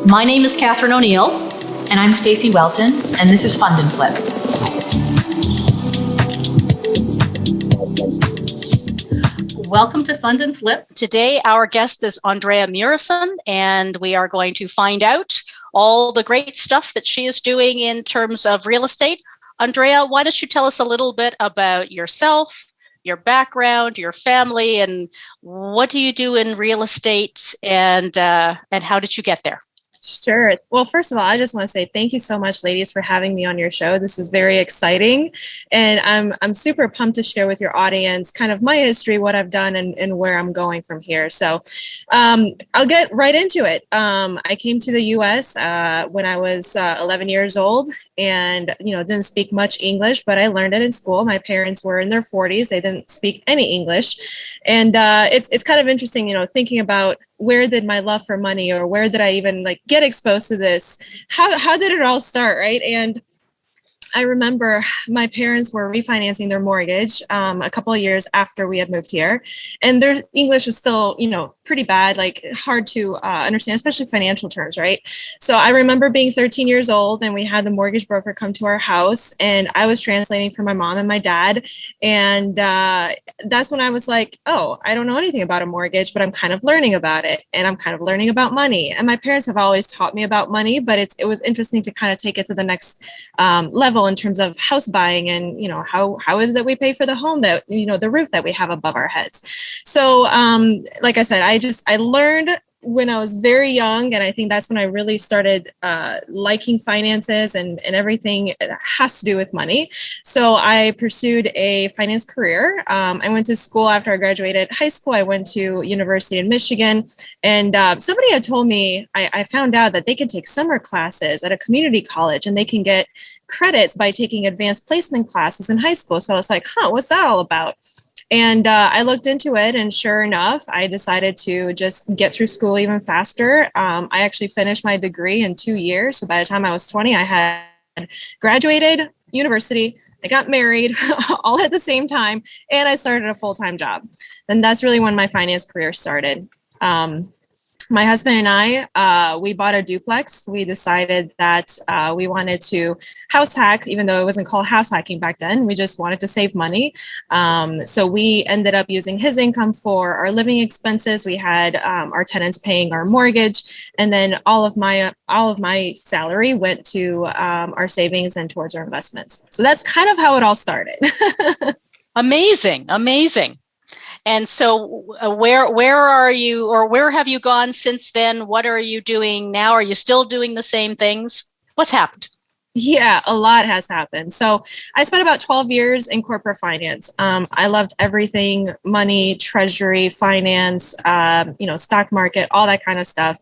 My name is Catherine O'Neill. And I'm Stacy Welton, and this is Fund and Flip. Welcome to Fund and Flip. Today, our guest is Andreea Muresan, and we are going to find out all the great stuff that she is doing in terms of real estate. Andreea, why don't you tell us a little bit about yourself, your background, your family, and what do you do in real estate, and how did you get there? Sure. Well, first of all, I just want to say thank you so much, ladies, for having me on your show. This is very exciting. And I'm super pumped to share with your audience kind of my history, what I've done, and where I'm going from here. So I'll get right into it. I came to the US when I was 11 years old and, didn't speak much English, but I learned it in school. My parents were in their 40s. They didn't speak any English. And it's kind of interesting, thinking about where did my love for money, or where did I even get exposed to this? How did it all start, right? And I remember my parents were refinancing their mortgage a couple of years after we had moved here, and their English was still, pretty bad, hard to understand, especially financial terms, right? So I remember being 13 years old, and we had the mortgage broker come to our house, and I was translating for my mom and my dad, and that's when I was like, oh, I don't know anything about a mortgage, but I'm kind of learning about it, and I'm kind of learning about money. And my parents have always taught me about money, but it was interesting to kind of take it to the next level in terms of house buying, and how is it that we pay for the home, that the roof that we have above our heads. So like I said, I learned when I was very young, and I think that's when I really started liking finances and everything that has to do with money. So I pursued a finance career. I went to school after I graduated high school. I went to university in Michigan, and somebody had told me, I found out that they can take summer classes at a community college, and they can get credits by taking advanced placement classes in high school. So I was like, what's that all about? And I looked into it, and sure enough, I decided to just get through school even faster. I actually finished my degree in 2 years. So by the time I was 20, I had graduated university, I got married all at the same time, and I started a full-time job. And that's really when my finance career started. My husband and I, we bought a duplex. We decided that we wanted to house hack, even though it wasn't called house hacking back then. We just wanted to save money. So we ended up using his income for our living expenses. We had our tenants paying our mortgage, and then all of my salary went to our savings and towards our investments. So that's kind of how it all started. Amazing. And so where are you, or where have you gone since then? What are you doing now? Are you still doing the same things? What's happened? Yeah, a lot has happened. So I spent about 12 years in corporate finance. I loved everything, money, treasury, finance, stock market, all that kind of stuff.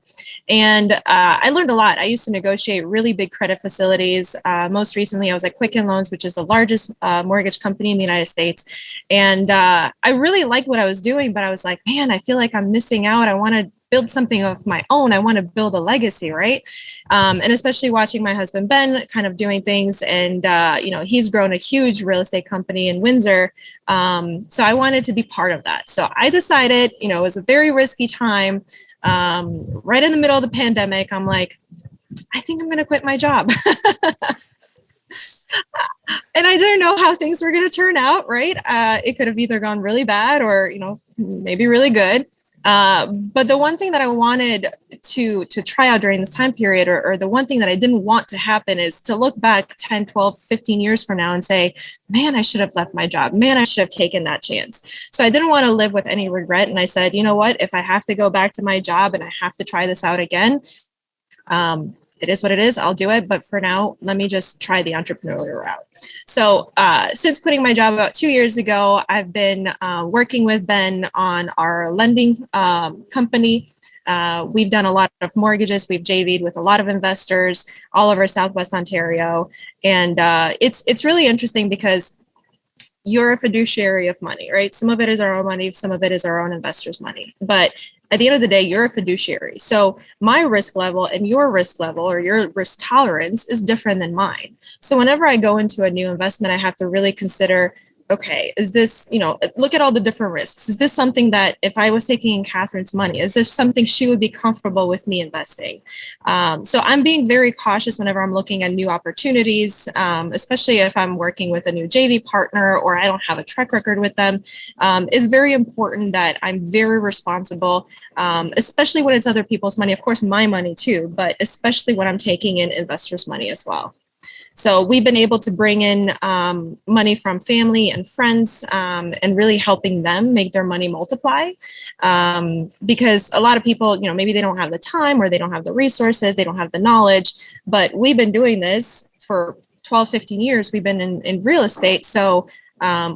And I learned a lot. I used to negotiate really big credit facilities. Most recently, I was at Quicken Loans, which is the largest mortgage company in the United States. And I really liked what I was doing, but I was like, man, I feel like I'm missing out. I want to build something of my own. I want to build a legacy, right? And especially watching my husband, Ben, kind of doing things. And, he's grown a huge real estate company in Windsor. So I wanted to be part of that. So I decided, it was a very risky time. Right in the middle of the pandemic, I'm like, I think I'm going to quit my job. And I didn't know how things were going to turn out, right? It could have either gone really bad or, maybe really good. But the one thing that I wanted to try out during this time period, or the one thing that I didn't want to happen, is to look back 10, 12, 15 years from now and say, man, I should have left my job. Man, I should have taken that chance. So I didn't want to live with any regret. And I said, you know what, if I have to go back to my job and I have to try this out again, it is what it is. I'll do it. But for now, let me just try the entrepreneurial route. So since quitting my job about 2 years ago, I've been working with Ben on our lending company. We've done a lot of mortgages. We've JV'd with a lot of investors all over Southwest Ontario. And it's really interesting because you're a fiduciary of money, right? Some of it is our own money. Some of it is our own investors' money. But at the end of the day, you're a fiduciary. So my risk level and your risk level, or your risk tolerance, is different than mine. So whenever I go into a new investment, I have to really consider okay, is this, look at all the different risks. Is this something that if I was taking in Catherine's money, is this something she would be comfortable with me investing? So I'm being very cautious whenever I'm looking at new opportunities, especially if I'm working with a new JV partner or I don't have a track record with them. It's very important that I'm very responsible, especially when it's other people's money, of course, my money too, but especially when I'm taking in investors' money as well. So we've been able to bring in money from family and friends, and really helping them make their money multiply. Because a lot of people, maybe they don't have the time or they don't have the resources, they don't have the knowledge, but we've been doing this for 12, 15 years. We've been in real estate. So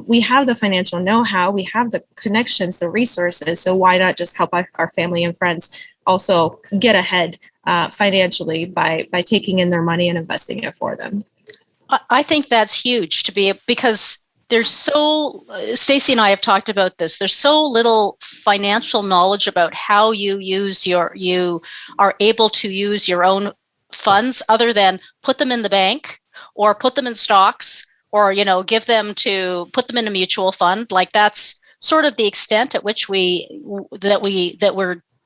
we have the financial know-how, we have the connections, the resources. So why not just help our family and friends also get ahead financially by taking in their money and investing it for them? I think that's huge because Stacy and I have talked about this. There's so little financial knowledge about how you are able to use your own funds other than put them in the bank or put them in stocks or, put them in a mutual fund. Like that's sort of the extent at which we're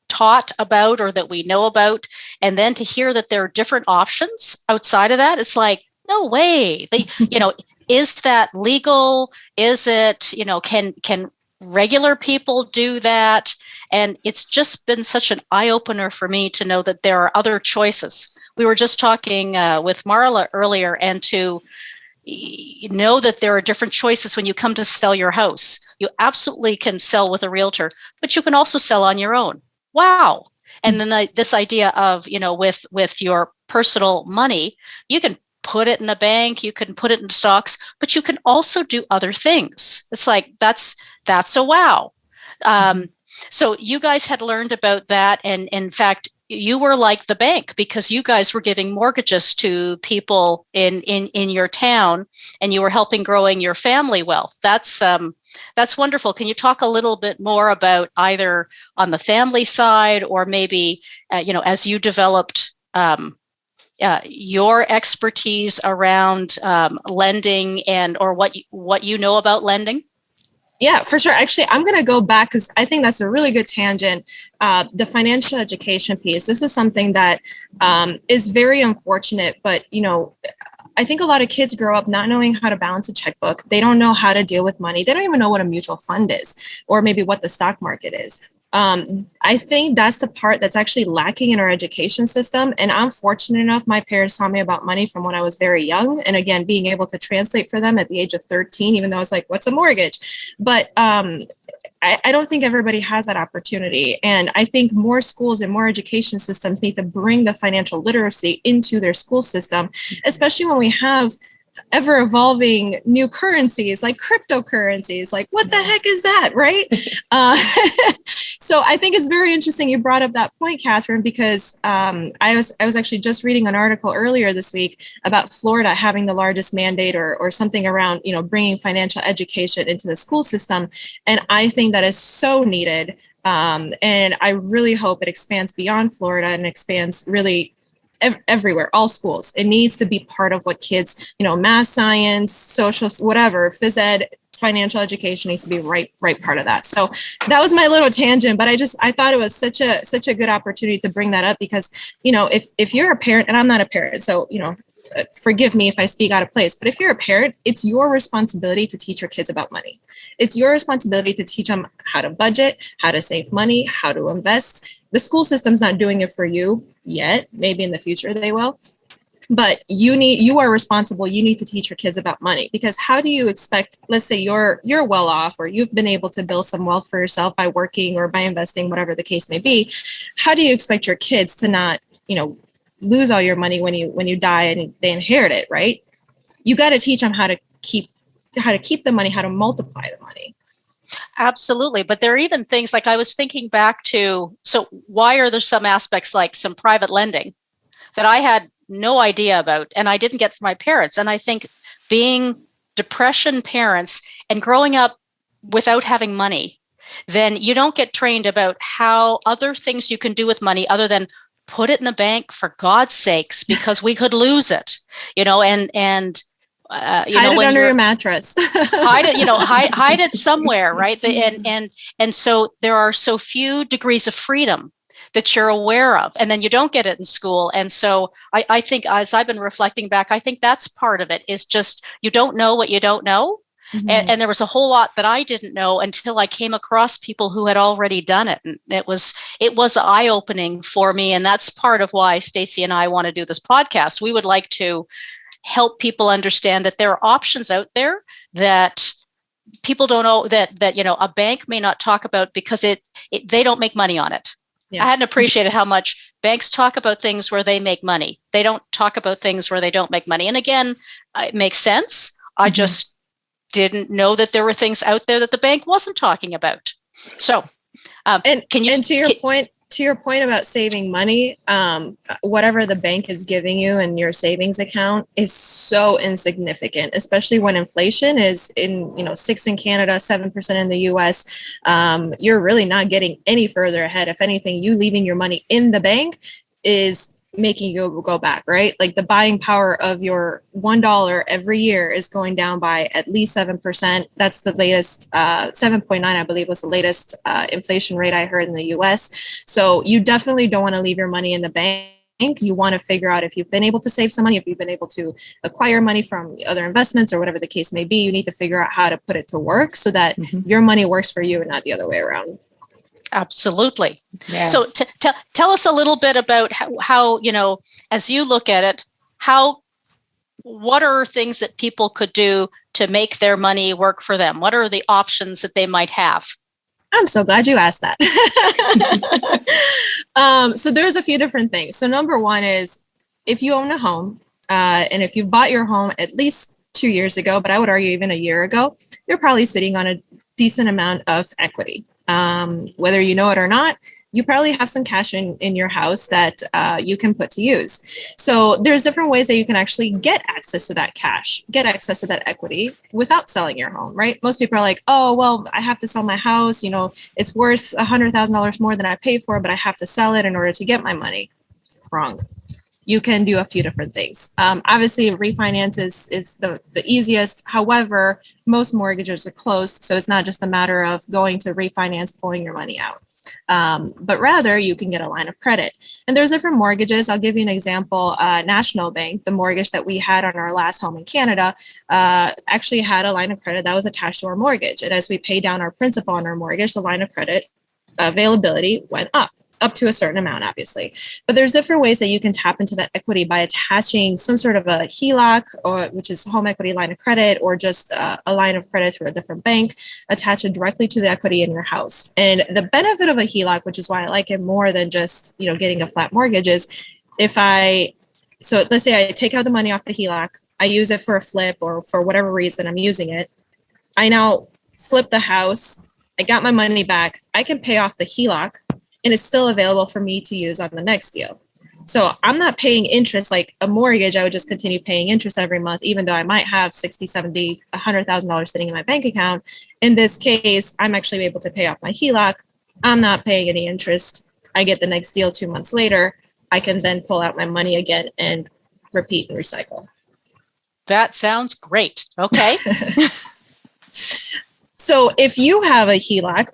taught about or that we know about. And then to hear that there are different options outside of that, it's like, no way. Is that legal? Is it, can regular people do that? And it's just been such an eye opener for me to know that there are other choices. We were just talking with Marla earlier, and to know that there are different choices when you come to sell your house. You absolutely can sell with a realtor, but you can also sell on your own. Wow. And then this idea of, with your personal money, you can put it in the bank, you can put it in stocks, but you can also do other things. It's like, that's a wow. So you guys had learned about that. And in fact, you were like the bank because you guys were giving mortgages to people in your town, and you were helping growing your family wealth. That's wonderful. Can you talk a little bit more about either on the family side or maybe, as you developed your expertise around lending or what you know about lending? Yeah, for sure. Actually, I'm going to go back because I think that's a really good tangent. The financial education piece. This is something that is very unfortunate, but I think a lot of kids grow up not knowing how to balance a checkbook. They don't know how to deal with money. They don't even know what a mutual fund is or maybe what the stock market is. I think that's the part that's actually lacking in our education system. And I'm fortunate enough, my parents taught me about money from when I was very young. And again, being able to translate for them at the age of 13, even though I was like, what's a mortgage? But I don't think everybody has that opportunity. And I think more schools and more education systems need to bring the financial literacy into their school system, especially when we have ever evolving new currencies like cryptocurrencies. Like, what the heck is that, right? So I think it's very interesting you brought up that point, Catherine, because I was actually just reading an article earlier this week about Florida having the largest mandate or something around, bringing financial education into the school system. And I think that is so needed. And I really hope it expands beyond Florida and expands really everywhere, all schools. It needs to be part of what kids, math, science, social, whatever, phys ed, financial education needs to be right part of that. So that was my little tangent, but I thought it was such a good opportunity to bring that up because, if you're a parent, and I'm not a parent, so, forgive me if I speak out of place, but if you're a parent, it's your responsibility to teach your kids about money. It's your responsibility to teach them how to budget, how to save money, how to invest. The school system's not doing it for you yet. Maybe in the future they will. But you are responsible. You need to teach your kids about money, because how do you expect, let's say you're well off or you've been able to build some wealth for yourself by working or by investing, whatever the case may be. How do you expect your kids to not, lose all your money when you die and they inherit it, right? You got to teach them how to keep the money, how to multiply the money. Absolutely. But there are even things like I was thinking back to, so why are there some aspects like some private lending that I had no idea about and I didn't get from my parents? And I think being depression parents and growing up without having money, then you don't get trained about how other things you can do with money other than put it in the bank for God's sakes, because we could lose it, and hide it under your mattress. Hide it, hide it somewhere, right? And so there are so few degrees of freedom that you're aware of, and then you don't get it in school. And so I think, as I've been reflecting back, I think that's part of it, is just you don't know what you don't know. Mm-hmm. And there was a whole lot that I didn't know until I came across people who had already done it. And it was eye-opening for me. And that's part of why Stacey and I want to do this podcast. We would like to help people understand that there are options out there that people don't know, that a bank may not talk about because they don't make money on it. Yeah. I hadn't appreciated how much banks talk about things where they make money. They don't talk about things where they don't make money. And again, it makes sense. I just didn't know that there were things out there that the bank wasn't talking about. So, to your point about saving money, whatever the bank is giving you in your savings account is so insignificant, especially when inflation is in 6% in Canada, 7% in the US. You're really not getting any further ahead. If anything, you leaving your money in the bank is making you go back, right? Like the buying power of your $1 every year is going down by at least 7%. That's the latest, 7.9, I believe, was the latest inflation rate I heard in the US. So you definitely don't want to leave your money in the bank. You want to figure out if you've been able to save some money, if you've been able to acquire money from other investments or whatever the case may be. You need to figure out how to put it to work so that your money works for you and not the other way around. Absolutely. Yeah. So tell us a little bit about how, as you look at it, what are things that people could do to make their money work for them? What are the options that they might have? I'm so glad you asked that. So there's a few different things. So number one is, if you own a home, and if you've bought your home at least 2 years ago, but I would argue even a year ago, you're probably sitting on a decent amount of equity. Whether you know it or not, you probably have some cash in your house that you can put to use. So there's different ways that you can actually get access to that cash, get access to that equity without selling your home, right? Most people are like, oh, well, I have to sell my house. It's worth $100,000 more than I paid for, but I have to sell it in order to get my money. Wrong. You can do a few different things. Obviously, refinance is the easiest. However, most mortgages are closed, so it's not just a matter of going to refinance, pulling your money out. But rather, you can get a line of credit. And there's different mortgages. I'll give you an example. National Bank, the mortgage that we had on our last home in Canada, actually had a line of credit that was attached to our mortgage. And as we pay down our principal on our mortgage, the line of credit availability went up to a certain amount, obviously. But there's different ways that you can tap into that equity by attaching some sort of a HELOC, which is home equity line of credit, or just a line of credit through a different bank, attach it directly to the equity in your house. And the benefit of a HELOC, which is why I like it more than just, getting a flat mortgage, is so let's say I take out the money off the HELOC, I use it for a flip or for whatever reason I'm using it. I now flip the house, I got my money back, I can pay off the HELOC, and it's still available for me to use on the next deal. So I'm not paying interest like a mortgage. I would just continue paying interest every month, even though I might have $60, $70, $100,000 sitting in my bank account. In this case, I'm actually able to pay off my HELOC. I'm not paying any interest. I get the next deal 2 months later. I can then pull out my money again and repeat and recycle. That sounds great. Okay. So if you have a HELOC,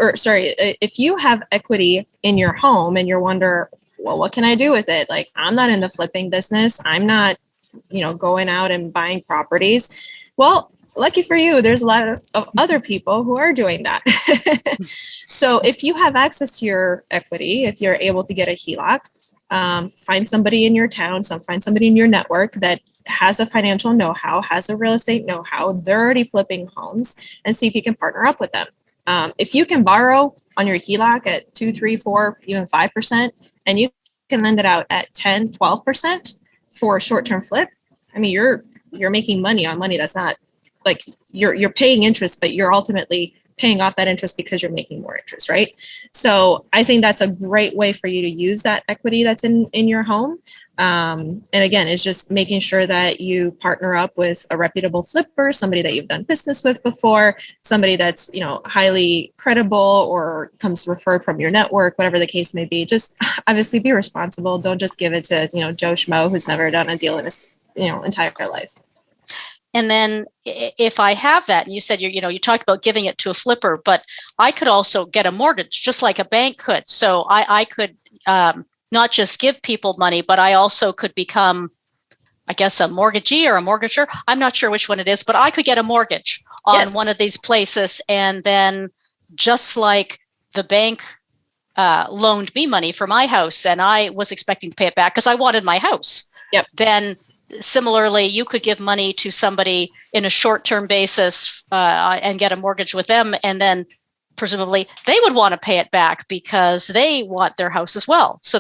if you have equity in your home and you're wondering, well, what can I do with it? Like, I'm not in the flipping business. I'm not, going out and buying properties. Well, lucky for you, there's a lot of other people who are doing that. So if you have access to your equity, if you're able to get a HELOC, find somebody in your town, find somebody in your network that has a financial know-how, has a real estate know-how, they're already flipping homes, and see if you can partner up with them. If you can borrow on your HELOC at 2, 3, 4, even 5%, and you can lend it out at 10, 12% for a short-term flip, I mean, you're making money on money that's not like you're paying interest, but you're ultimately paying off that interest because you're making more interest, right? So I think that's a great way for you to use that equity that's in your home. And again, it's just making sure that you partner up with a reputable flipper, somebody that you've done business with before, somebody that's, highly credible or comes referred from your network, whatever the case may be. Just obviously be responsible. Don't just give it to, Joe Schmo who's never done a deal in his, entire life. And then if I have that, and you said you talked about giving it to a flipper, but I could also get a mortgage just like a bank could. So I could not just give people money, but I also could become, I guess, a mortgagee or a mortgager. I'm not sure which one it is, but I could get a mortgage on one of these places. And then just like the bank loaned me money for my house and I was expecting to pay it back because I wanted my house. Yep. Then similarly, you could give money to somebody in a short-term basis and get a mortgage with them. And then presumably they would want to pay it back because they want their house as well. So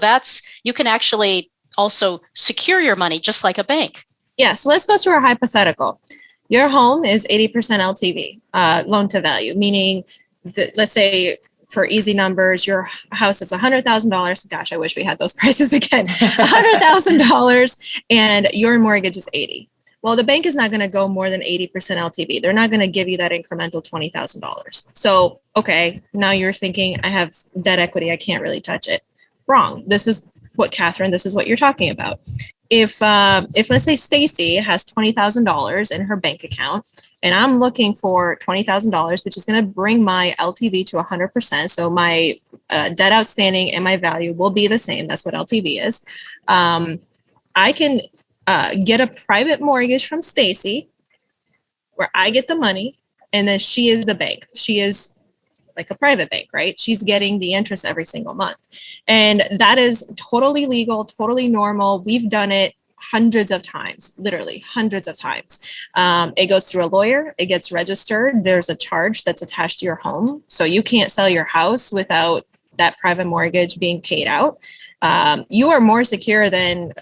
you can actually also secure your money just like a bank. Yeah. So let's go through a hypothetical. Your home is 80% LTV, loan to value, meaning that, let's say, for easy numbers, your house is $100,000. Gosh, I wish we had those prices again. $100,000 and your mortgage is 80. Well, the bank is not going to go more than 80% LTV. They're not going to give you that incremental $20,000. So, okay, now you're thinking, I have debt equity. I can't really touch it. Wrong. This is what you're talking about. If let's say Stacy has $20,000 in her bank account, and I'm looking for $20,000, which is going to bring my LTV to 100%. So my debt outstanding and my value will be the same. That's what LTV is. I can get a private mortgage from Stacy, where I get the money, and then she is the bank. She is like a private bank, right? She's getting the interest every single month. And that is totally legal, totally normal. We've done it hundreds of times, literally hundreds of times. It goes through a lawyer, it gets registered. There's a charge that's attached to your home. So you can't sell your house without that private mortgage being paid out. You are more secure than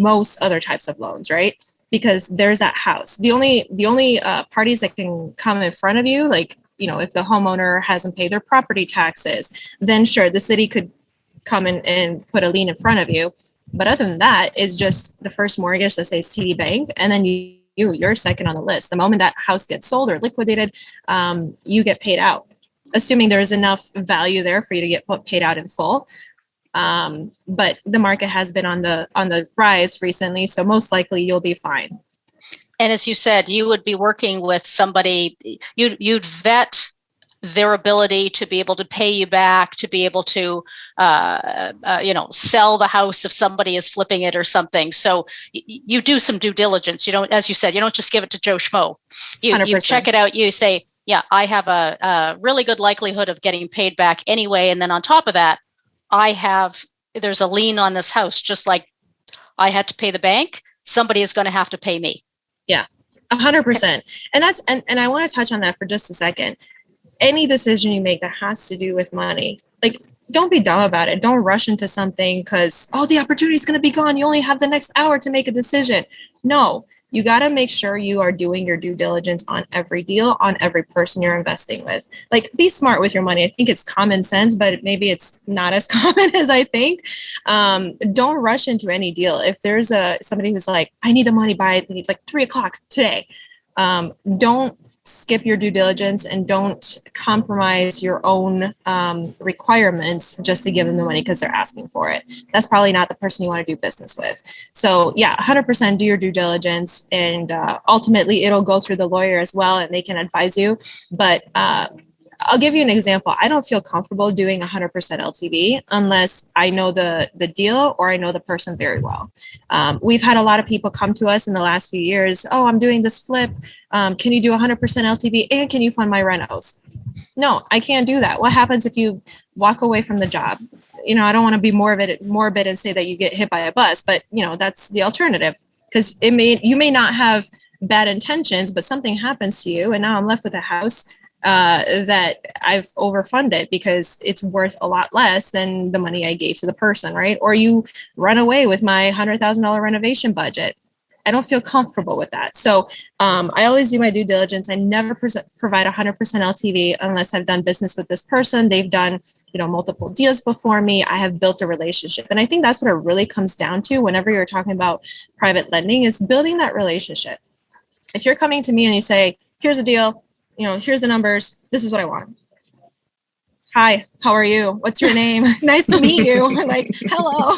most other types of loans, right? Because there's that house. The only parties that can come in front of you, like, if the homeowner hasn't paid their property taxes, then sure, the city could come in and put a lien in front of you. But other than that, it's just the first mortgage that says TD Bank, and then you're second on the list. The moment that house gets sold or liquidated, you get paid out, assuming there is enough value there for you to get paid out in full. But the market has been on the rise recently, so most likely you'll be fine. And as you said, you would be working with somebody, you'd vet their ability to be able to pay you back, to be able to, sell the house if somebody is flipping it or something. So you do some due diligence. You don't, as you said, you don't just give it to Joe Schmo. You check it out. You say, yeah, I have a really good likelihood of getting paid back anyway. And then on top of that, there's a lien on this house, just like I had to pay the bank. Somebody is going to have to pay me. Yeah, 100%. And I want to touch on that for just a second. Any decision you make that has to do with money, like, don't be dumb about it. Don't rush into something because, the opportunity is going to be gone. You only have the next hour to make a decision. No, you got to make sure you are doing your due diligence on every deal, on every person you're investing with. Like, be smart with your money. I think it's common sense, but maybe it's not as common as I think. Don't rush into any deal. If there's somebody who's like, I need the money by like 3:00 today, don't skip your due diligence and don't compromise your own requirements just to give them the money because they're asking for it. That's probably not the person you want to do business with. So yeah, 100% do your due diligence, and ultimately it'll go through the lawyer as well, and they can advise you. But I'll give you an example. I don't feel comfortable doing 100% LTV unless I know the deal or I know the person very well. We've had a lot of people come to us in the last few years. Oh, I'm doing this flip. Can you do 100% LTV and can you fund my renos? No, I can't do that. What happens if you walk away from the job? I don't want to be morbid and say that you get hit by a bus, but that's the alternative, because you may not have bad intentions, but something happens to you and now I'm left with a house that I've overfunded because it's worth a lot less than the money I gave to the person, right? Or you run away with my $100,000 renovation budget. I don't feel comfortable with that. So I always do my due diligence. I never provide 100% LTV unless I've done business with this person. They've done, multiple deals before me. I have built a relationship. And I think that's what it really comes down to whenever you're talking about private lending, is building that relationship. If you're coming to me and you say, here's a deal, here's the numbers, this is what I want. Hi, how are you? What's your name? Nice to meet you. Like, hello.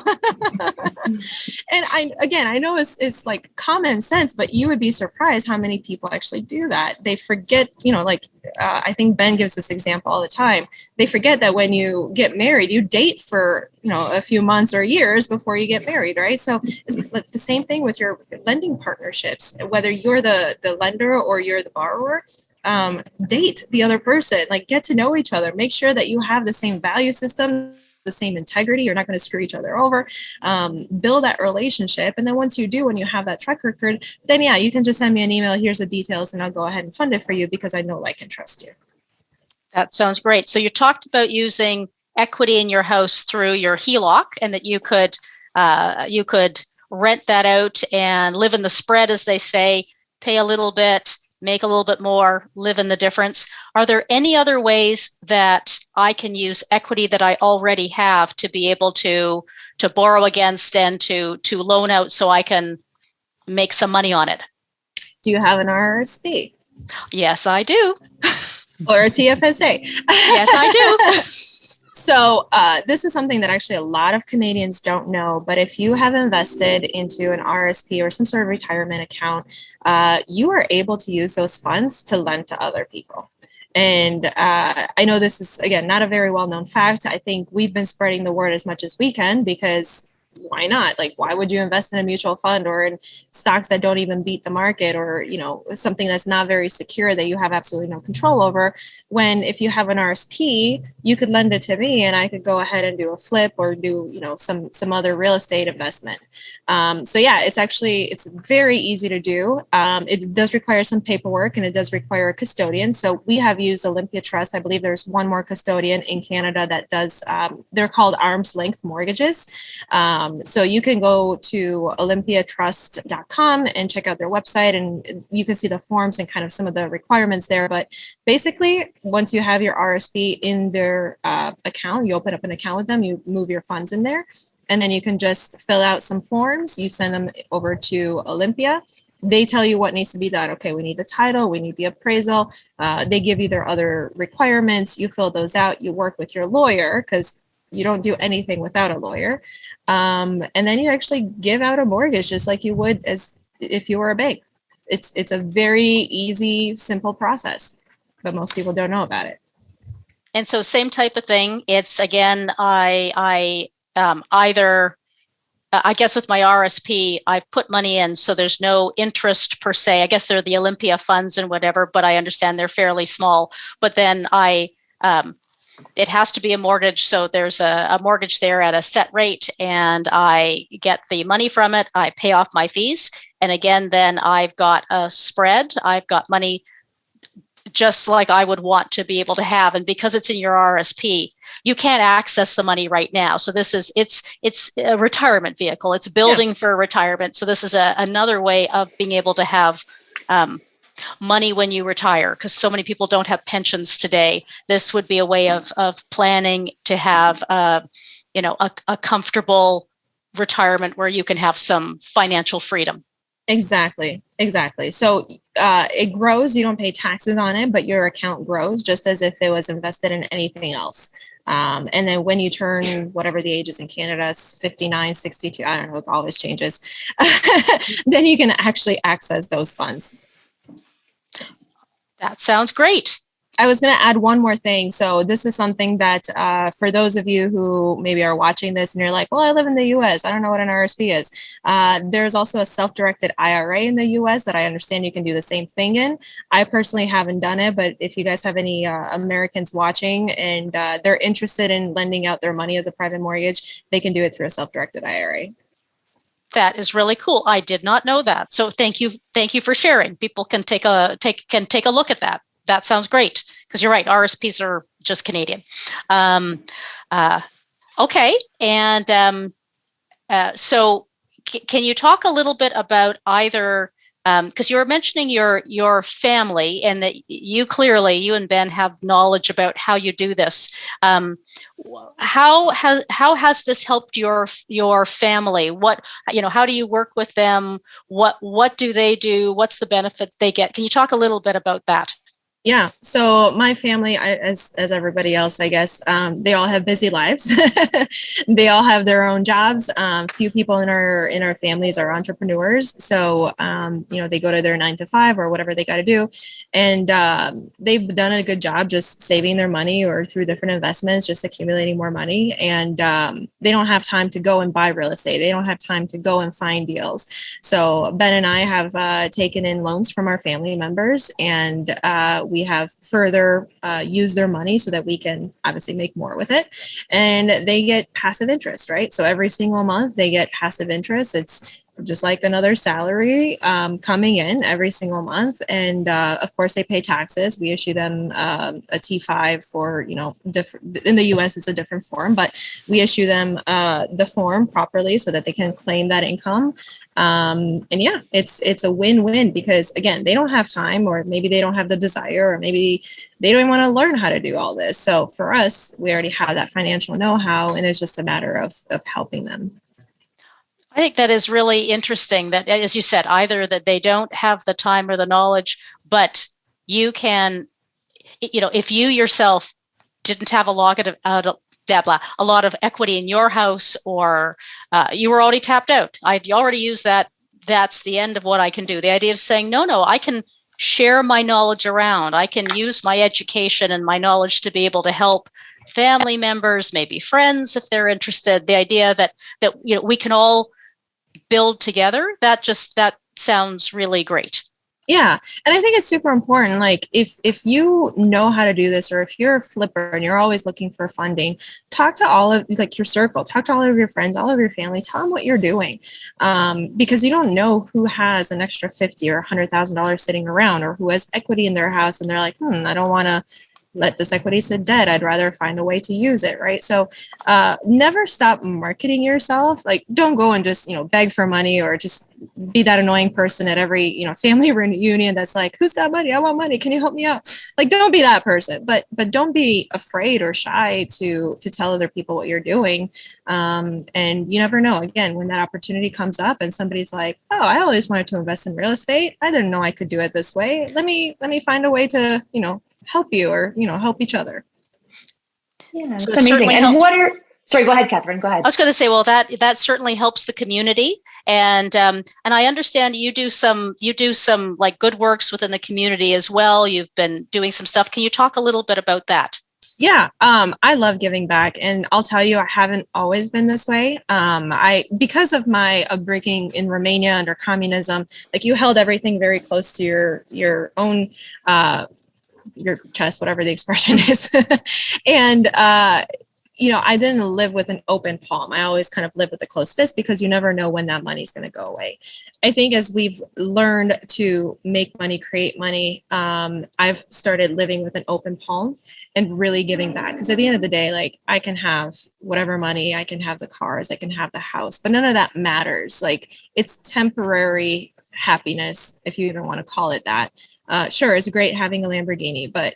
And I know it's like common sense, but you would be surprised how many people actually do that. They forget, like I think Ben gives this example all the time. They forget that when you get married, you date for, a few months or years before you get married, right? So it's like the same thing with your lending partnerships, whether you're the lender or you're the borrower. Date the other person, like get to know each other, make sure that you have the same value system, the same integrity, you're not going to screw each other over. Build that relationship, and then once you do, when you have that track record, then yeah, you can just send me an email, here's the details, and I'll go ahead and fund it for you because I know, like, and trust you. That sounds great. So you talked about using equity in your house through your HELOC, and that you could rent that out and live in the spread, as they say, pay a little bit, make a little bit more, live in the difference. Are there any other ways that I can use equity that I already have to be able to borrow against and to loan out so I can make some money on it? Do you have an RRSP? Yes, I do. Or a TFSA? Yes, I do. So this is something that actually a lot of Canadians don't know, but if you have invested into an RSP or some sort of retirement account, you are able to use those funds to lend to other people. And I know this is, again, not a very well-known fact. I think we've been spreading the word as much as we can because why not? Like, why would you invest in a mutual fund or in stocks that don't even beat the market, or, something that's not very secure that you have absolutely no control over, when if you have an RSP, you could lend it to me and I could go ahead and do a flip or do, some other real estate investment. So yeah, it's very easy to do. It does require some paperwork and it does require a custodian. So we have used Olympia Trust. I believe there's one more custodian in Canada that does, they're called arm's length mortgages. So you can go to olympiatrust.com and check out their website, and you can see the forms and kind of some of the requirements there. But basically, once you have your RSP in their account, you open up an account with them, you move your funds in there, and then you can just fill out some forms. You send them over to Olympia. They tell you what needs to be done. Okay, we need the title, we need the appraisal. They give you their other requirements. You fill those out. You work with your lawyer because you don't do anything without a lawyer. And then you actually give out a mortgage just like you would as if you were a bank. It's a very easy, simple process, but most people don't know about it. And so same type of thing. It's, again, I either, I guess with my RSP, I've put money in, so there's no interest per se. I guess they're the Olympia funds and whatever, but I understand they're fairly small. But then it has to be a mortgage. So there's a mortgage there at a set rate, and I get the money from it. I pay off my fees. And again, then I've got a spread. I've got money just like I would want to be able to have. And because it's in your RSP, you can't access the money right now. So this is, it's a retirement vehicle. It's building for retirement. So this is another way of being able to have money when you retire, because so many people don't have pensions today. This would be a way of planning to have a comfortable retirement where you can have some financial freedom. Exactly. So it grows, you don't pay taxes on it, but your account grows just as if it was invested in anything else. And then when you turn whatever the age is in Canada, 59, 62, I don't know, it always changes, then you can actually access those funds. That sounds great. I was going to add one more thing. So this is something that for those of you who maybe are watching this and you're like, well, I live in the US, I don't know what an RSP is. There's also a self-directed IRA in the US that I understand you can do the same thing in. I personally haven't done it, but if you guys have any Americans watching and they're interested in lending out their money as a private mortgage, they can do it through a self-directed IRA. That is really cool. I did not know that. So thank you for sharing. People can take a look at that. That sounds great, because you're right. RSPs are just Canadian. Okay, and so can you talk a little bit about either, because you were mentioning your family, and that you and Ben have knowledge about how you do this. How has this helped your family? What, how do you work with them? What do they do? What's the benefit they get? Can you talk a little bit about that? Yeah. So my family, as everybody else, I guess, they all have busy lives. They all have their own jobs. Few people in our families are entrepreneurs, so they go to their 9 to 5 or whatever they got to do, and they've done a good job just saving their money or through different investments, just accumulating more money. And they don't have time to go and buy real estate. They don't have time to go and find deals. So Ben and I have taken in loans from our family members, and we have further used their money so that we can obviously make more with it. And they get passive interest, right? So every single month they get passive interest. It's just like another salary coming in every single month. And of course, they pay taxes. We issue them a T5 for, different, in the US, it's a different form, but we issue them the form properly so that they can claim that income. And yeah, it's a win-win because again, they don't have time, or maybe they don't have the desire, or maybe they don't want to learn how to do all this. So for us, we already have that financial know-how, and it's just a matter of helping them. I think that is really interesting that, as you said, either that they don't have the time or the knowledge, but you can, if you yourself didn't have a lot of equity in your house, or you were already tapped out. I'd already used that. That's the end of what I can do. The idea of saying, no, I can share my knowledge around. I can use my education and my knowledge to be able to help family members, maybe friends, if they're interested. The idea that we can all build together, that sounds really great. Yeah. And I think it's super important. Like if you know how to do this, or if you're a flipper and you're always looking for funding, talk to all of like your circle, talk to all of your friends, all of your family, tell them what you're doing. Because you don't know who has an extra $50,000 or $100,000 sitting around, or who has equity in their house and they're like, I don't want to let this equity sit dead. I'd rather find a way to use it. Right. So never stop marketing yourself. Like don't go and just, beg for money, or just be that annoying person at every, family reunion that's like, who's got money? I want money. Can you help me out? Like, don't be that person, but don't be afraid or shy to tell other people what you're doing. And you never know, again, when that opportunity comes up and somebody's like, oh, I always wanted to invest in real estate. I didn't know I could do it this way. Let me find a way to, help you, or help each other. Yeah, it's amazing. And sorry, go ahead, Catherine. Go ahead. I was going to say, well, that certainly helps the community, and I understand you do some like good works within the community as well. You've been doing some stuff. Can you talk a little bit about that? Yeah, I love giving back, and I'll tell you, I haven't always been this way. Because of my upbringing in Romania under communism, like you held everything very close to your own. Your chest, whatever the expression is. And, I didn't live with an open palm. I always kind of live with a closed fist, because you never know when that money's going to go away. I think as we've learned to make money, create money, I've started living with an open palm and really giving back. Because at the end of the day, like I can have whatever money, I can have the cars, I can have the house, but none of that matters. Like it's temporary happiness, if you even want to call it that. Sure, it's great having a Lamborghini, but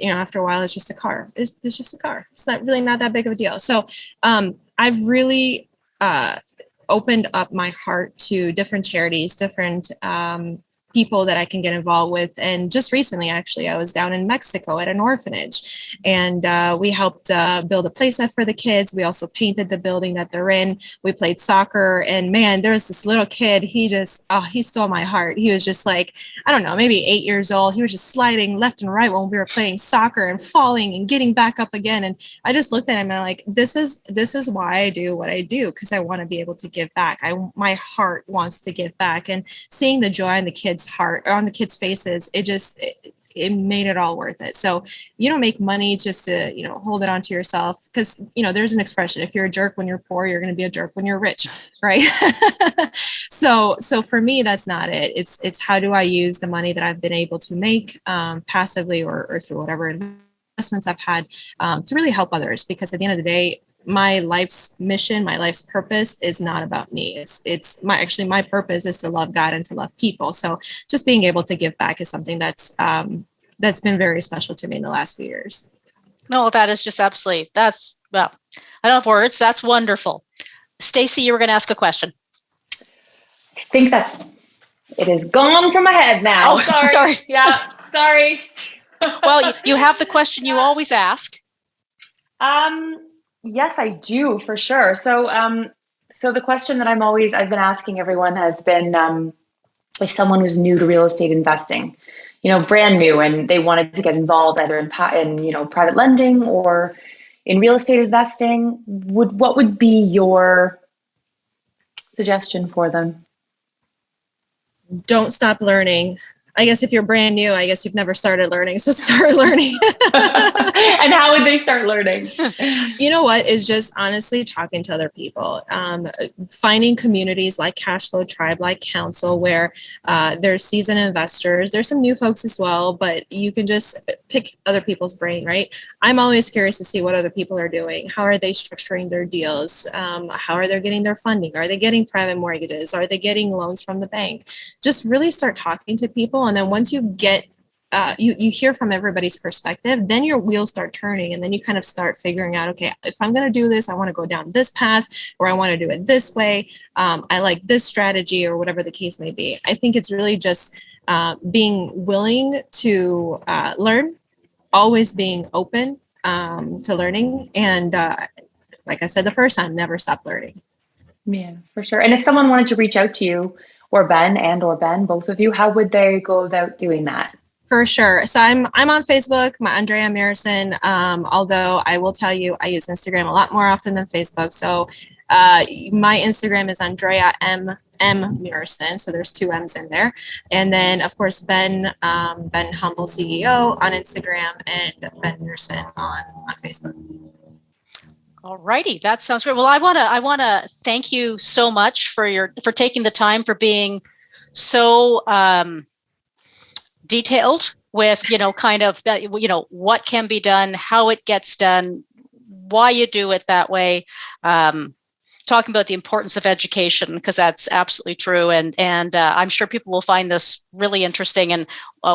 after a while, it's just a car. It's just a car. It's not that big of a deal. So I've really opened up my heart to different charities, different people that I can get involved with. And just recently, actually, I was down in Mexico at an orphanage, and we helped build a playset for the kids. We also painted the building that they're in. We played soccer, and man, there was this little kid. He stole my heart. He was just like, I don't know, maybe 8 years old. He was just sliding left and right when we were playing soccer and falling and getting back up again. And I just looked at him and I'm like, this is why I do what I do, because I want to be able to give back. My heart wants to give back, and seeing the joy in the kids' heart, or on the kids' faces, it made it all worth it. So you don't make money just to, hold it onto yourself, because, there's an expression, if you're a jerk when you're poor, you're going to be a jerk when you're rich. Right. So for me, that's not it. It's how do I use the money that I've been able to make passively or through whatever investments I've had to really help others, because at the end of the day, my life's mission, my life's purpose is not about me. It's my purpose is to love God and to love people. So just being able to give back is something that's been very special to me in the last few years. No, that is just absolutely, I don't have words. That's wonderful. Stacy, you were going to ask a question. I think that it is gone from my head now. Oh, sorry. Yeah. Sorry. Well, you have the question you always ask. Yes, I do, for sure. So the question that I've been asking everyone has been, like someone who's new to real estate investing, brand new, and they wanted to get involved either in private lending or in real estate investing. What would be your suggestion for them? Don't stop learning. I guess if you're brand new, I guess you've never started learning. So start learning. And how would they start learning? You know what, is just honestly talking to other people, finding communities like Cashflow Tribe, like Council, where there's seasoned investors. There's some new folks as well, but you can just pick other people's brain, right? I'm always curious to see what other people are doing. How are they structuring their deals? How are they getting their funding? Are they getting private mortgages? Are they getting loans from the bank? Just really start talking to people. And then once you get you hear from everybody's perspective, then your wheels start turning, and then you kind of start figuring out, okay, if I'm going to do this, I want to go down this path, or I want to do it this way. I like this strategy, or whatever the case may be. I think it's really just being willing to learn, always being open to learning. And like I said the first time, never stop learning. Yeah, for sure. And if someone wanted to reach out to you, or Ben, both of you, how would they go about doing that? For sure. So I'm on Facebook, my Andreea Muresan. Although I will tell you, I use Instagram a lot more often than Facebook. So my Instagram is Andreea M Muresan. So there's 2 M's in there. And then of course, Ben Humble CEO on Instagram, and Ben Muresan on Facebook. All righty, that sounds great. Well, I want to thank you so much for taking the time, for being so detailed with, kind of that, what can be done, how it gets done, why you do it that way. Talking about the importance of education, because that's absolutely true. And I'm sure people will find this really interesting. And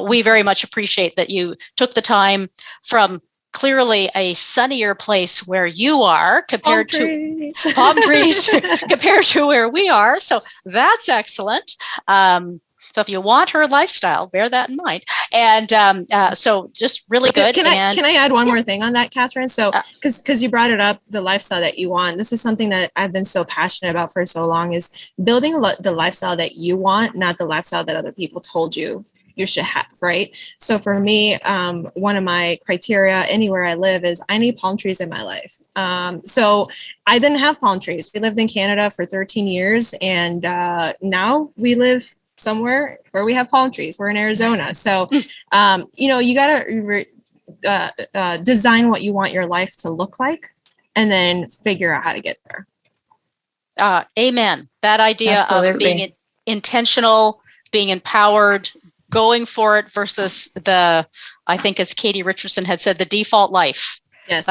we very much appreciate that you took the time from clearly a sunnier place where you are compared to palm trees compared to where we are. So that's excellent. So if you want her lifestyle, bear that in mind. And so just really good. Can I add one more thing on that, Catherine? So because you brought it up, the lifestyle that you want, this is something that I've been so passionate about for so long, is building the lifestyle that you want, not the lifestyle that other people told you should have, right? So for me, one of my criteria anywhere I live is I need palm trees in my life. So I didn't have palm trees. We lived in Canada for 13 years, and now we live somewhere where we have palm trees. We're in Arizona. So, you got to design what you want your life to look like, and then figure out how to get there. Amen. That idea Absolutely. Of being intentional, being empowered, going for it versus I think as Katie Richardson had said, the default life. Yes.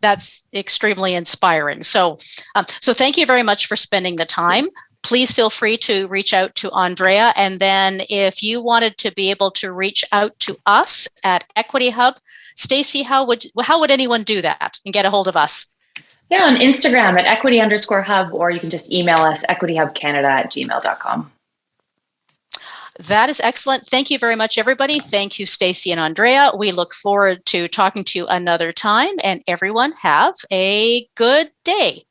That's extremely inspiring. So thank you very much for spending the time. Please feel free to reach out to Andreea. And then if you wanted to be able to reach out to us at Equity Hub, Stacey, how would anyone do that and get a hold of us? Yeah, on Instagram at equity_hub, or you can just email us equityhubcanada@gmail.com. That is excellent. Thank you very much, everybody. Thank you, Stacey and Andreea. We look forward to talking to you another time, and everyone have a good day.